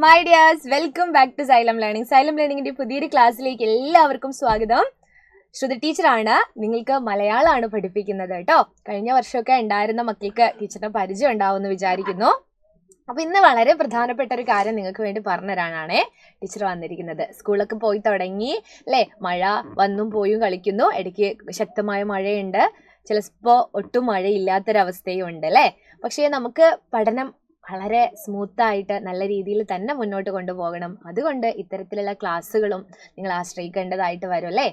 My dears, welcome back to Xylem learning. Xylem ലേണിംഗിന്റെ പുതിയൊരു ക്ലാസ്സിലേക്ക് എല്ലാവർക്കും സ്വാഗതം. ശ്രുതി ടീച്ചറാണ്. നിങ്ങൾക്ക് മലയാളമാണ് പഠിപ്പിക്കുന്നത് കേട്ടോ. കഴിഞ്ഞ വർഷമൊക്കെ ഉണ്ടായിരുന്ന മക്കൾക്ക് ടീച്ചറിന് പരിചയം ഉണ്ടാവുമെന്ന് വിചാരിക്കുന്നു. അപ്പൊ ഇന്ന് വളരെ പ്രധാനപ്പെട്ട ഒരു കാര്യം നിങ്ങൾക്ക് വേണ്ടി പറഞ്ഞുതരാനാണ് ടീച്ചർ വന്നിരിക്കുന്നത്. സ്കൂളൊക്കെ പോയി തുടങ്ങി അല്ലേ, മഴ വന്നും പോയും കളിക്കുന്നു. ഇടയ്ക്ക് ശക്തമായ മഴയുണ്ട്, ചിലപ്പോൾ ഒട്ടും മഴയില്ലാത്തൊരവസ്ഥയും ഉണ്ട് അല്ലേ. പക്ഷേ നമുക്ക് പഠനം വളരെ സ്മൂത്തായിട്ട് നല്ല രീതിയിൽ തന്നെ മുന്നോട്ട് കൊണ്ടുപോകണം. അതുകൊണ്ട് ഇത്തരത്തിലുള്ള ക്ലാസ്സുകളും നിങ്ങൾ ആശ്രയിക്കേണ്ടതായിട്ട് വരും അല്ലേ.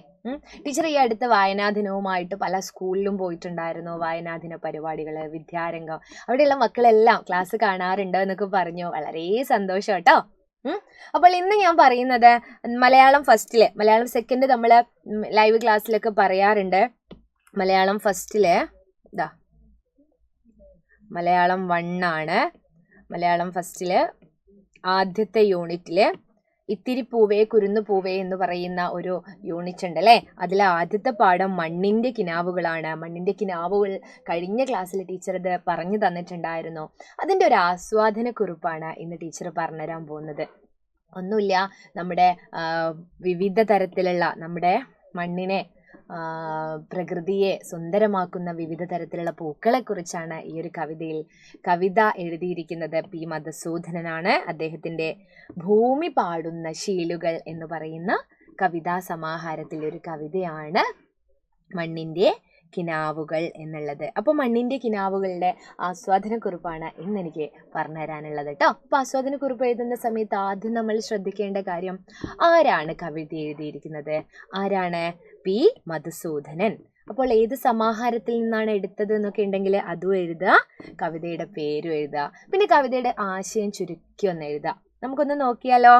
ടീച്ചർ ഈ അടുത്ത് വായനാദിനവുമായിട്ട് പല സ്കൂളിലും പോയിട്ടുണ്ടായിരുന്നു. വായനാദിന പരിപാടികൾ, വിദ്യാരംഗം, അവിടെയുള്ള മക്കളെല്ലാം ക്ലാസ് കാണാറുണ്ട് എന്നൊക്കെ പറഞ്ഞു. വളരെ സന്തോഷം കേട്ടോ. അപ്പോൾ ഇന്ന് ഞാൻ പറയുന്നത് മലയാളം ഫസ്റ്റില്, മലയാളം സെക്കൻഡ് നമ്മൾ ലൈവ് ക്ലാസ്സിലൊക്കെ പറയാറുണ്ട്. മലയാളം ഫസ്റ്റില് മലയാളം 1 ആണ്. മലയാളം ഫസ്റ്റില് ആദ്യത്തെ യൂണിറ്റില് ഇത്തിരി പൂവേ കുരുന്നു പൂവേ എന്ന് പറയുന്ന ഒരു യൂണിറ്റ് ഉണ്ട് അല്ലേ. അതിലെ ആദ്യത്തെ പാഠം മണ്ണിന്റെ കിനാവുകളാണ്. മണ്ണിന്റെ കിനാവുകൾ കഴിഞ്ഞ ക്ലാസ്സിൽ ടീച്ചർ ഇത് പറഞ്ഞു തന്നിട്ടുണ്ടായിരുന്നു. അതിൻ്റെ ഒരു ആസ്വാദന കുറിപ്പാണ് ഇന്ന് ടീച്ചർ പറഞ്ഞുതരാൻ പോകുന്നത്. ഒന്നുമില്ല, നമ്മുടെ വിവിധ തരത്തിലുള്ള നമ്മുടെ മണ്ണിനെ, പ്രകൃതിയെ സുന്ദരമാക്കുന്ന വിവിധ തരത്തിലുള്ള പൂക്കളെ കുറിച്ചാണ് ഈ ഒരു കവിത എഴുതിയിരിക്കുന്നത്. പി മധുസൂദനനാണ്. അദ്ദേഹത്തിൻ്റെ ഭൂമി പാടുന്ന ശീലുകൾ എന്ന് പറയുന്ന കവിതാ സമാഹാരത്തിലെ ഒരു കവിതയാണ് മണ്ണിൻ്റെ കിനാവുകൾ എന്നുള്ളത്. അപ്പോൾ മണ്ണിൻ്റെ കിനാവുകളുടെ ആസ്വാദനക്കുറിപ്പാണ് ഇന്ന് എനിക്ക് പറഞ്ഞു തരാനുള്ളത് കേട്ടോ. അപ്പോൾ ആസ്വാദനക്കുറിപ്പ് എഴുതുന്ന സമയത്ത് ആദ്യം നമ്മൾ ശ്രദ്ധിക്കേണ്ട കാര്യം, ആരാണ് കവിത എഴുതിയിരിക്കുന്നത്? ആരാണ്? പി മധുസൂദനൻ. അപ്പോൾ ഏത് സമാഹാരത്തിൽ നിന്നാണ് എടുത്തത് എന്നൊക്കെ ഉണ്ടെങ്കിൽ അതും എഴുതുക, കവിതയുടെ പേരും എഴുതുക, പിന്നെ കവിതയുടെ ആശയം ചുരുക്കി ഒന്ന് എഴുതുക. നമുക്കൊന്ന് നോക്കിയാലോ.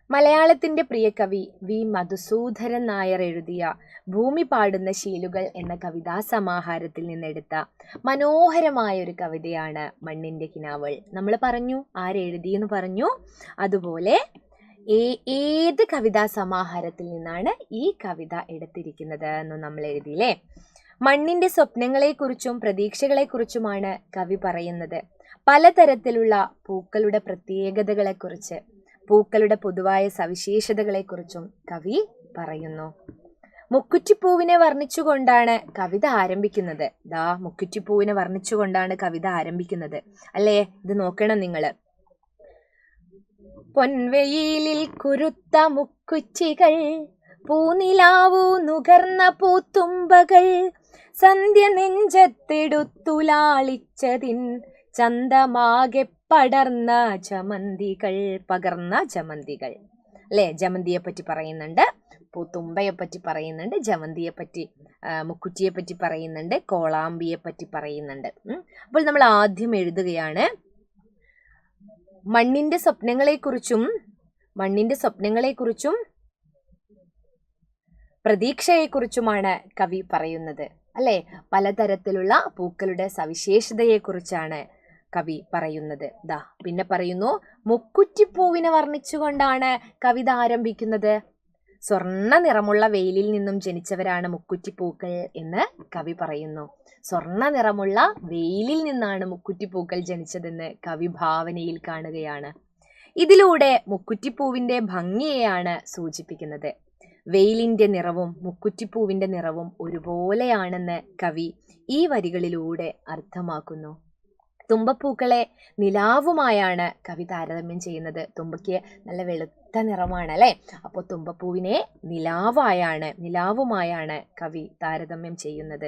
മലയാളത്തിന്റെ പ്രിയ കവി വി മധുസൂദനൻ നായർ എഴുതിയ ഭൂമി പാടുന്ന ശീലുകൾ എന്ന കവിതാ സമാഹാരത്തിൽ നിന്നെടുത്ത മനോഹരമായ ഒരു കവിതയാണ് മണ്ണിന്റെ കിനാവുകൾ. നമ്മൾ പറഞ്ഞു ആരെഴുതിയെന്ന് പറഞ്ഞു. അതുപോലെ ഏത് കവിതാ സമാഹാരത്തിൽ നിന്നാണ് ഈ കവിത എടുത്തിരിക്കുന്നത് എന്ന് നമ്മൾ എഴുതിയില്ലേ. മണ്ണിന്റെ സ്വപ്നങ്ങളെക്കുറിച്ചും പ്രതീക്ഷകളെക്കുറിച്ചുമാണ് കവി പറയുന്നത്. പലതരത്തിലുള്ള പൂക്കളുടെ പ്രത്യേകതകളെക്കുറിച്ച്, പൂക്കളുടെ പൊതുവായ സവിശേഷതകളെക്കുറിച്ചും കവി പറയുന്നു. മുക്കുറ്റിപ്പൂവിനെ വർണ്ണിച്ചുകൊണ്ടാണ് കവിത ആരംഭിക്കുന്നത്. മുക്കുറ്റിപ്പൂവിനെ വർണ്ണിച്ചുകൊണ്ടാണ് കവിത ആരംഭിക്കുന്നത് അല്ലേ. ഇത് നോക്കണം നിങ്ങൾ. പൊൻവെയിലിൽ കുരുത്ത മുക്കുറ്റികൾ, പൂനിലാവു നുകർന്ന പൂത്തുമ്പകൾ, സന്ധ്യ നെഞ്ചത്തെടുത്തുലാളിച്ചതിൻ ചന്തമാകെ പകർന്ന ജമന്തികൾ അല്ലേ. ജമന്തിയെ പറ്റി പറയുന്നുണ്ട്, പൂത്തുമ്പയെ പറ്റി പറയുന്നുണ്ട്, ജമന്തിയെ പറ്റി, മുക്കുറ്റിയെ പറ്റി പറയുന്നുണ്ട്, കോളാമ്പിയെ പറ്റി പറയുന്നുണ്ട്. അപ്പോൾ നമ്മൾ ആദ്യം എഴുതുകയാണ് മണ്ണിന്റെ സ്വപ്നങ്ങളെക്കുറിച്ചും പ്രതീക്ഷയെക്കുറിച്ചുമാണ് കവി പറയുന്നത് അല്ലേ. പലതരത്തിലുള്ള പൂക്കളുടെ സവിശേഷതയെക്കുറിച്ചാണ് കവി പറയുന്നത്. പിന്നെ പറയുന്നു, മുക്കുറ്റിപ്പൂവിനെ വർണ്ണിച്ചുകൊണ്ടാണ് കവിത ആരംഭിക്കുന്നത്. സ്വർണ്ണ നിറമുള്ള വെയിലിൽ നിന്നും ജനിച്ചവരാണ് മുക്കുറ്റിപ്പൂക്കൾ എന്ന് കവി പറയുന്നു. സ്വർണ്ണ നിറമുള്ള വെയിലിൽ നിന്നാണ് മുക്കുറ്റിപ്പൂക്കൾ ജനിച്ചതെന്ന് കവി ഭാവനയിൽ കാണുകയാണ്. ഇതിലൂടെ മുക്കുറ്റിപ്പൂവിന്റെ ഭംഗിയെയാണ് സൂചിപ്പിക്കുന്നത്. വെയിലിന്റെ നിറവും മുക്കുറ്റിപ്പൂവിന്റെ നിറവും ഒരുപോലെയാണെന്ന് കവി ഈ വരികളിലൂടെ അർത്ഥമാക്കുന്നു. തുമ്പപ്പൂക്കളെ നിലാവുമായാണ് കവി താരതമ്യം ചെയ്യുന്നത്. തുമ്പയ്ക്ക് നല്ല വെളുത്ത നിറമാണ് അല്ലേ. അപ്പോൾ തുമ്പപ്പൂവിനെ നിലാവുമായാണ് കവി താരതമ്യം ചെയ്യുന്നത്.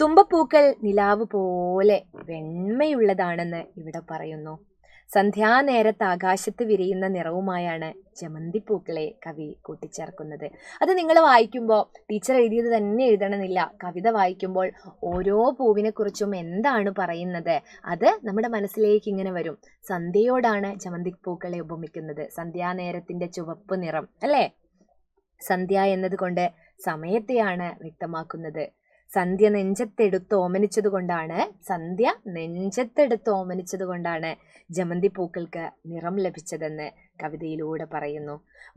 തുമ്പപ്പൂക്കൾ നിലാവ് പോലെ വെണ്മയുള്ളതാണെന്ന് ഇവിടെ പറയുന്നു. സന്ധ്യാനേരത്ത് ആകാശത്ത് വിരിയുന്ന നിറവുമായാണ് ജമന്തിപ്പൂക്കളെ കവി കൂട്ടിച്ചേർക്കുന്നത്. അത് നിങ്ങൾ വായിക്കുമ്പോൾ ടീച്ചർ എഴുതിയത് തന്നെ എഴുതണമെന്നില്ല. കവിത വായിക്കുമ്പോൾ ഓരോ പൂവിനെ കുറിച്ചും എന്താണ് പറയുന്നത് അത് നമ്മുടെ മനസ്സിലേക്ക് ഇങ്ങനെ വരും. സന്ധ്യയോടാണ് ജമന്തിപ്പൂക്കളെ ഉപമിക്കുന്നത്. സന്ധ്യാനേരത്തിന്റെ ചുവപ്പ് നിറം അല്ലേ. സന്ധ്യ എന്നതുകൊണ്ട് സമയത്തെയാണ് വ്യക്തമാക്കുന്നത്. സന്ധ്യ നെഞ്ചത്തെടുത്ത് ഓമനിച്ചത് കൊണ്ടാണ് ജമന്തിപ്പൂക്കൾക്ക് നിറം ലഭിച്ചതെന്ന് കവിതയിലൂടെ പറയുന്നു.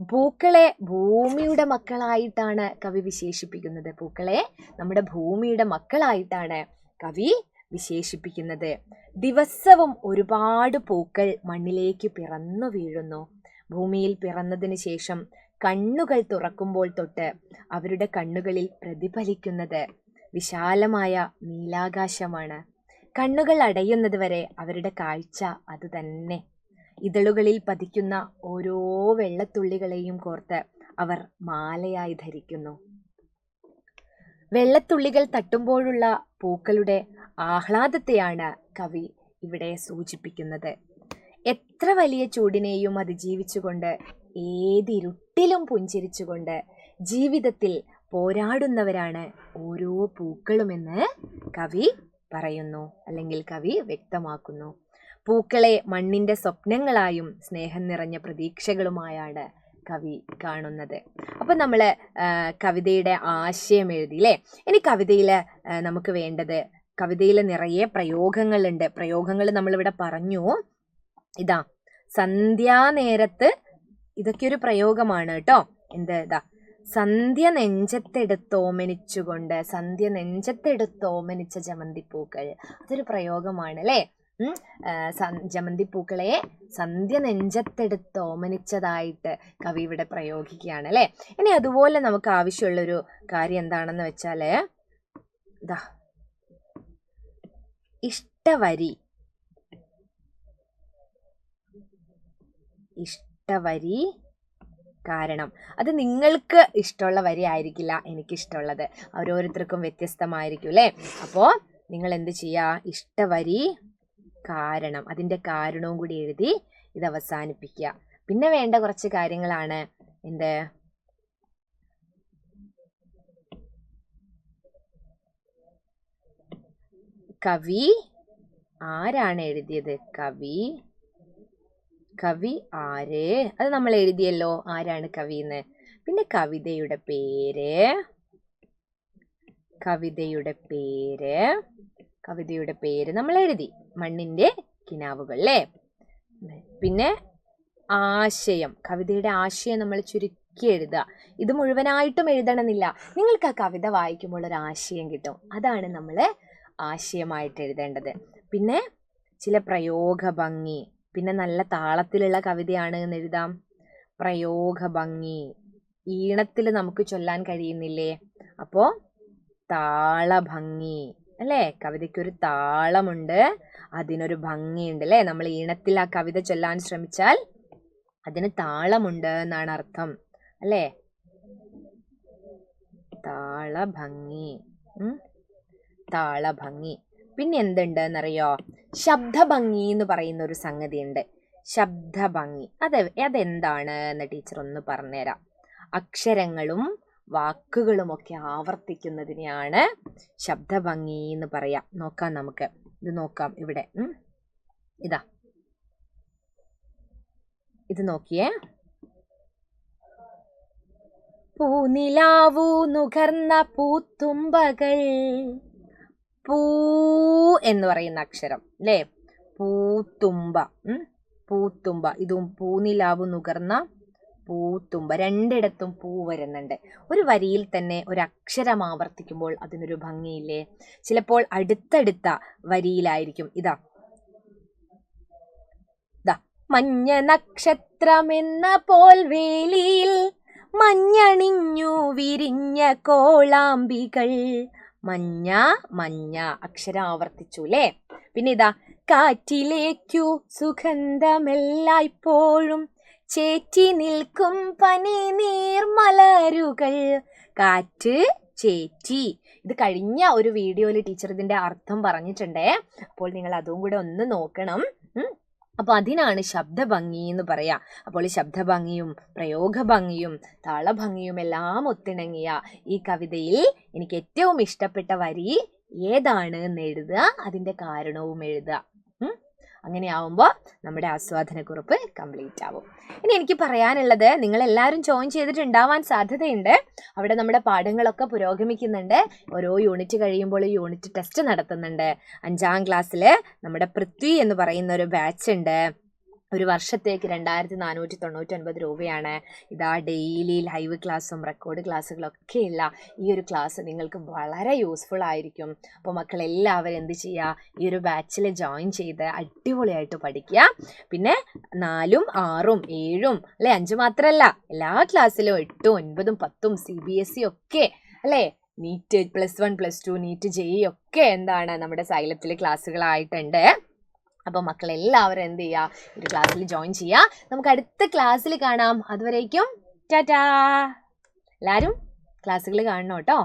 പൂക്കളെ ഭൂമിയുടെ മക്കളായിട്ടാണ് കവി വിശേഷിപ്പിക്കുന്നത്. പൂക്കളെ നമ്മുടെ ഭൂമിയുടെ മക്കളായിട്ടാണ് കവി വിശേഷിപ്പിക്കുന്നത്. ദിവസവും ഒരുപാട് പൂക്കൾ മണ്ണിലേക്ക് പിറന്നു വീഴുന്നു. ഭൂമിയിൽ പിറന്നതിന് ശേഷം കണ്ണുകൾ തുറക്കുമ്പോൾ തൊട്ട് അവരുടെ കണ്ണുകളിൽ പ്രതിഫലിക്കുന്നത് വിശാലമായ നീലാകാശമാണ്. കണ്ണുകൾ അടയുന്നത് വരെ അവരുടെ കാഴ്ച അതുതന്നെ. ഇതളുകളിൽ പതിക്കുന്ന ഓരോ വെള്ളത്തുള്ളികളെയും കോർത്ത് അവർ മാലയായി ധരിക്കുന്നു. വെള്ളത്തുള്ളികൾ തട്ടുമ്പോഴുള്ള പൂക്കളുടെ ആഹ്ലാദത്തെയാണ് കവി ഇവിടെ സൂചിപ്പിക്കുന്നത്. എത്ര വലിയ ചൂടിനെയും അതിജീവിച്ചുകൊണ്ട്, ഏതിരുട്ടിലും പുഞ്ചിരിച്ചുകൊണ്ട് ജീവിതത്തിൽ പോരാടുന്നവരാണ് ഓരോ പൂക്കളുമെന്ന് കവി പറയുന്നു, അല്ലെങ്കിൽ കവി വ്യക്തമാക്കുന്നു. പൂക്കളെ മണ്ണിന്റെ സ്വപ്നങ്ങളായും സ്നേഹം നിറഞ്ഞ പ്രതീക്ഷകളുമായാണ് കവി കാണുന്നത്. അപ്പൊ നമ്മള് കവിതയുടെ ആശയം എഴുതി അല്ലേ. ഇനി കവിതയില് നമുക്ക് വേണ്ടത്, കവിതയിൽ നിറയെ പ്രയോഗങ്ങളുണ്ട്. പ്രയോഗങ്ങൾ നമ്മളിവിടെ പറഞ്ഞു. ഇതാ, സന്ധ്യാനേരത്ത്, ഇതൊക്കെ ഒരു പ്രയോഗമാണ് കേട്ടോ. ഇതാ, സന്ധ്യ നെഞ്ചത്തെടുത്തോമനിച്ചുകൊണ്ട്, സന്ധ്യ നെഞ്ചത്തെടുത്തോമനിച്ച ജമന്തിപ്പൂക്കൾ, അതൊരു പ്രയോഗമാണ് അല്ലേ. ജമന്തിപ്പൂക്കളെ സന്ധ്യ നെഞ്ചത്തെടുത്തോമനിച്ചതായിട്ട് കവി ഇവിടെ പ്രയോഗിക്കുകയാണ് അല്ലേ. ഇനി അതുപോലെ നമുക്ക് ആവശ്യമുള്ളൊരു കാര്യം എന്താണെന്ന് വെച്ചാല്, ഇതാ, ഇഷ്ടവരി. ഇഷ്ടവരി കാരണം അത് നിങ്ങൾക്ക് ഇഷ്ടമുള്ള വരി ആയിരിക്കില്ല എനിക്കിഷ്ടമുള്ളത്, ഓരോരുത്തർക്കും വ്യത്യസ്തമായിരിക്കും അല്ലേ. അപ്പോൾ നിങ്ങൾ എന്ത് ചെയ്യുക, ഇഷ്ടവരി കാരണം, അതിൻ്റെ കാരണവും കൂടി എഴുതി ഇത് അവസാനിപ്പിക്കുക. പിന്നെ വേണ്ട കുറച്ച് കാര്യങ്ങളാണ്. എന്ത്, കവി ആരാണ് എഴുതിയത്, കവി ആര്, അത് നമ്മൾ എഴുതിയല്ലോ, ആരാണ് കവി എന്ന്. പിന്നെ കവിതയുടെ പേര്, കവിതയുടെ പേര് നമ്മൾ എഴുതി, മണ്ണിന്റെ കിനാവുകൾ അല്ലേ. പിന്നെ ആശയം, കവിതയുടെ ആശയം നമ്മൾ ചുരുക്കി എഴുതുക. ഇത് മുഴുവനായിട്ടും എഴുതണമെന്നില്ല, നിങ്ങൾക്ക് ആ കവിത വായിക്കുമ്പോൾ ഒരു ആശയം കിട്ടും, അതാണ് നമ്മൾ ആശയമായിട്ട് എഴുതേണ്ടത്. പിന്നെ ചില പ്രയോഗ ഭംഗി, പിന്നെ നല്ല താളത്തിലുള്ള കവിതയാണ് എന്ന് എഴുതാം. പ്രയോഗ ഭംഗി, ഈണത്തിൽ നമുക്ക് ചൊല്ലാൻ കഴിയുന്നില്ലേ, അപ്പോൾ താളഭംഗി അല്ലേ. കവിതയ്ക്കൊരു താളമുണ്ട്, അതിനൊരു ഭംഗിയുണ്ട് അല്ലേ. നമ്മൾ ഈണത്തിൽ ആ കവിത ചൊല്ലാൻ ശ്രമിച്ചാൽ അതിന് താളമുണ്ട് എന്നാണ് അർത്ഥം അല്ലേ. താളഭംഗി, താളഭംഗി. പിന്നെ എന്തുണ്ട് എന്നറിയോ, ശബ്ദഭംഗി എന്ന് പറയുന്ന ഒരു സംഗതി ഉണ്ട്. ശബ്ദഭംഗി അതെന്താണ് എന്ന് ടീച്ചർ ഒന്ന് പറഞ്ഞുതരാം. അക്ഷരങ്ങളും വാക്കുകളുമൊക്കെ ആവർത്തിക്കുന്നതിനെയാണ് ശബ്ദഭംഗി എന്ന് പറയാം. നോക്കാം, നമുക്ക് ഇത് നോക്കാം. ഇവിടെ ഇതാ, ഇത് നോക്കിയേ. പൂനിലാവു നുകർന്ന പൂത്തുമ്പകൾ, പൂ എന്ന് പറയുന്ന അക്ഷരം അല്ലേ, പൂത്തുമ്പ, പൂത്തുമ്പ. ഇതും പൂനിലാവു നുകർന്ന പൂത്തുമ്പ, രണ്ടിടത്തും പൂ വരുന്നുണ്ട്. ഒരു വരിയിൽ തന്നെ ഒരു അക്ഷരം ആവർത്തിക്കുമ്പോൾ അതിനൊരു ഭംഗിയില്ലേ. ചിലപ്പോൾ അടുത്തടുത്ത വരിയിലായിരിക്കും. ഇതാ, മഞ്ഞ നക്ഷത്രമെന്ന പോൽ വേലിയിൽ മഞ്ഞണിഞ്ഞു വിരിഞ്ഞ കോളാമ്പികൾ. മഞ്ഞ മഞ്ഞ അക്ഷരം ആവർത്തിച്ചു അല്ലേ. പിന്നെ ഇതാ, കാറ്റിലേക്കു സുഗന്ധമെല്ലായ്പ്പോഴും ചേറ്റി നിൽക്കും പനി നീർമലരുകൾ. കാറ്റ്, ചേറ്റി. ഇത് കഴിഞ്ഞ ഒരു വീഡിയോയിൽ ടീച്ചർ ഇതിന്റെ അർത്ഥം പറഞ്ഞിട്ടുണ്ടേ, അപ്പോൾ നിങ്ങൾ അതും കൂടെ ഒന്ന് നോക്കണം. അപ്പൊ അതിനാണ് ശബ്ദഭംഗി എന്ന് പറയാ. അപ്പോൾ ഈ ശബ്ദഭംഗിയും പ്രയോഗഭംഗിയും താളഭംഗിയും എല്ലാം ഒത്തിണങ്ങിയ ഈ കവിതയിൽ എനിക്ക് ഏറ്റവും ഇഷ്ടപ്പെട്ട വരി ഏതാണ് എന്ന് എഴുതുക, അതിന്റെ കാരണവും എഴുതുക. അങ്ങനെയാവുമ്പോൾ നമ്മുടെ ആസ്വാദനക്കുറിപ്പ് കംപ്ലീറ്റ് ആവും. ഇനി എനിക്ക് പറയാനുള്ളത്, നിങ്ങളെല്ലാവരും ജോയിൻ ചെയ്തിട്ടുണ്ടാവാൻ സാധ്യതയുണ്ട്. അവിടെ നമ്മുടെ പാഠങ്ങളൊക്കെ പുരോഗമിക്കുന്നുണ്ട്. ഓരോ യൂണിറ്റ് കഴിയുമ്പോൾ യൂണിറ്റ് ടെസ്റ്റ് നടത്തുന്നുണ്ട്. 5ാം ക്ലാസ്സിൽ നമ്മുടെ പൃഥ്വി എന്ന് പറയുന്ന ഒരു ബാച്ച് ഉണ്ട്. ഒരു വർഷത്തേക്ക് 2499 രൂപയാണ്. ഇതാ ഡെയിലി ലൈവ് ക്ലാസ്സും റെക്കോർഡ് ക്ലാസ്സുകളൊക്കെയുള്ള ഈ ഒരു ക്ലാസ് നിങ്ങൾക്ക് വളരെ യൂസ്ഫുൾ ആയിരിക്കും. അപ്പോൾ മക്കളെല്ലാവരും എന്ത് ചെയ്യുക, ഈ ഒരു ബാച്ചിൽ ജോയിൻ ചെയ്ത് അടിപൊളിയായിട്ട് പഠിക്കുക. പിന്നെ 4ഉം 6ഉം 7ഉം അല്ലെ 5 മാത്രമല്ല എല്ലാ ക്ലാസ്സിലും 8ഉം 9ഉം 10ഉം CBSE ഒക്കെ അല്ലേ, നീറ്റ് +1 +2 നീറ്റ് JEE ഒക്കെ എന്താണ് നമ്മുടെ സൈലത്തിൽ ക്ലാസ്സുകളായിട്ടുണ്ട്. അപ്പോൾ മക്കളെല്ലാവരും എന്ത് ചെയ്യുക, ഒരു ക്ലാസ്സിൽ ജോയിൻ ചെയ്യുക. നമുക്ക് അടുത്ത ക്ലാസ്സിൽ കാണാം. അതുവരേക്കും ടാറ്റാ. എല്ലാവരും ക്ലാസ്സുകൾ കാണണം കേട്ടോ.